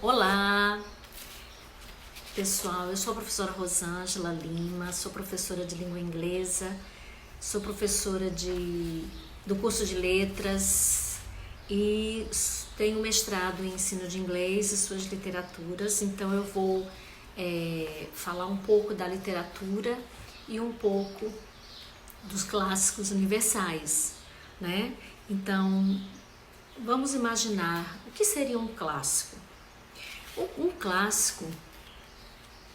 Olá, pessoal, eu sou a professora Rosângela Lima, sou professora de língua inglesa, sou professora do curso de letras e tenho mestrado em ensino de inglês e suas literaturas, então eu vou falar um pouco da literatura e um pouco dos clássicos universais, né? Então, vamos imaginar o que seria um clássico. Um clássico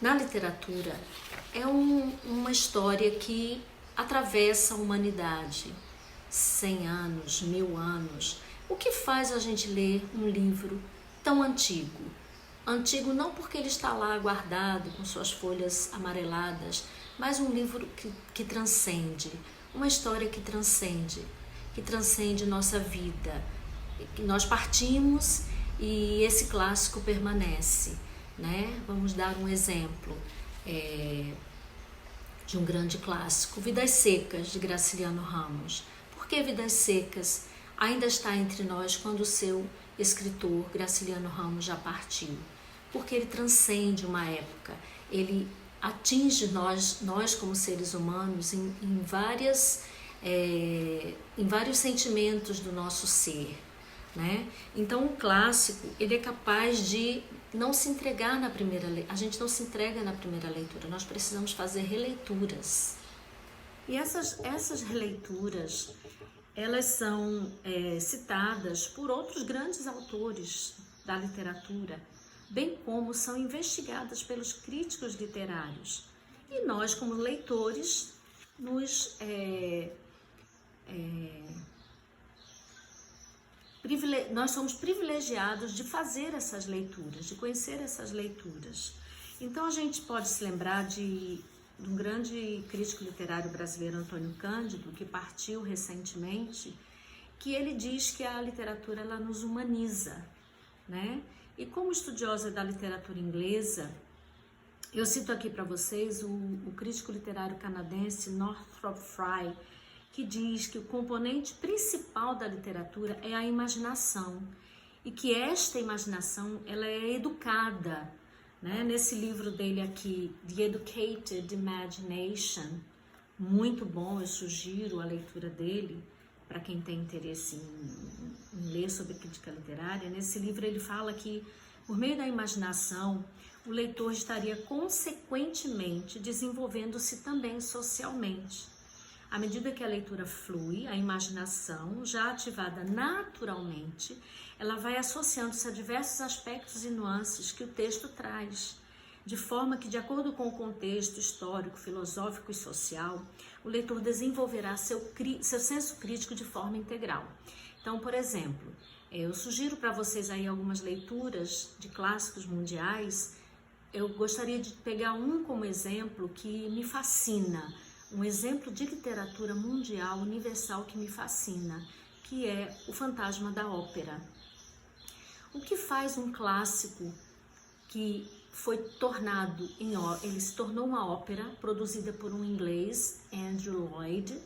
na literatura é uma história que atravessa a humanidade, 100 anos, 1000 anos. O que faz a gente ler um livro tão antigo? Antigo não porque ele está lá guardado com suas folhas amareladas, mas um livro que transcende, uma história que transcende nossa vida. Nós partimos e esse clássico permanece, né? Vamos dar um exemplo de um grande clássico, Vidas Secas, de Graciliano Ramos. Por que Vidas Secas ainda está entre nós quando o seu escritor, Graciliano Ramos, já partiu? Porque ele transcende uma época, ele atinge nós como seres humanos em vários sentimentos do nosso ser, né? Então o clássico, ele é capaz de não se entregar na primeira leitura, a gente não se entrega na primeira leitura, nós precisamos fazer releituras. E essas releituras, elas são citadas por outros grandes autores da literatura, bem como são investigadas pelos críticos literários. E nós, como leitores, nós somos privilegiados de fazer essas leituras, de conhecer essas leituras. Então a gente pode se lembrar de um grande crítico literário brasileiro, Antônio Cândido, que partiu recentemente, que ele diz que a literatura ela nos humaniza, né? E como estudiosa da literatura inglesa, eu cito aqui para vocês o crítico literário canadense Northrop Frye, que diz que o componente principal da literatura é a imaginação e que esta imaginação ela é educada, né? Nesse livro dele aqui, The Educated Imagination, muito bom, eu sugiro a leitura dele para quem tem interesse em ler sobre crítica literária. Nesse livro ele fala que por meio da imaginação o leitor estaria consequentemente desenvolvendo-se também socialmente. À medida que a leitura flui, a imaginação, já ativada naturalmente, ela vai associando-se a diversos aspectos e nuances que o texto traz, de forma que, de acordo com o contexto histórico, filosófico e social, o leitor desenvolverá seu senso crítico de forma integral. Então, por exemplo, eu sugiro para vocês aí algumas leituras de clássicos mundiais. Eu gostaria de pegar um como exemplo que me fascina, um exemplo de literatura mundial, universal, que me fascina, que é O Fantasma da Ópera. O que faz um clássico que foi tornado ele se tornou uma ópera produzida por um inglês, Andrew Lloyd,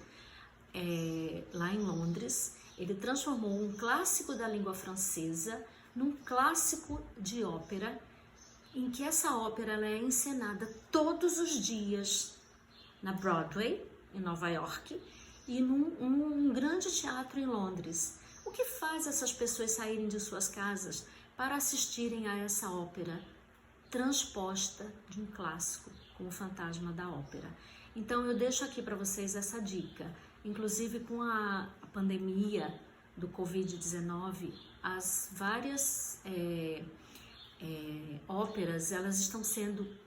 lá em Londres. Ele transformou um clássico da língua francesa num clássico de ópera, em que essa ópera ela é encenada todos os dias na Broadway, em Nova York, e num grande teatro em Londres. O que faz essas pessoas saírem de suas casas para assistirem a essa ópera transposta de um clássico, como O Fantasma da Ópera? Então eu deixo aqui para vocês essa dica. Inclusive com a pandemia do Covid-19, as várias óperas, elas estão sendo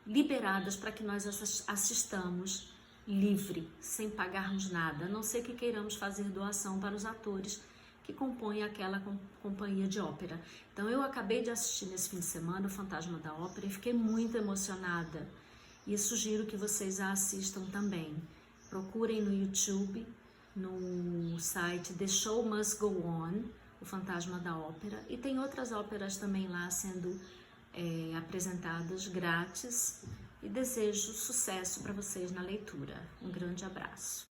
liberadas para que nós assistamos livre, sem pagarmos nada, a não ser que queiramos fazer doação para os atores que compõem aquela companhia de ópera. Então eu acabei de assistir nesse fim de semana O Fantasma da Ópera e fiquei muito emocionada e sugiro que vocês a assistam também. Procurem no YouTube, no site The Show Must Go On, O Fantasma da Ópera, e tem outras óperas também lá sendo apresentadas grátis, e desejo sucesso para vocês na leitura. Um grande abraço.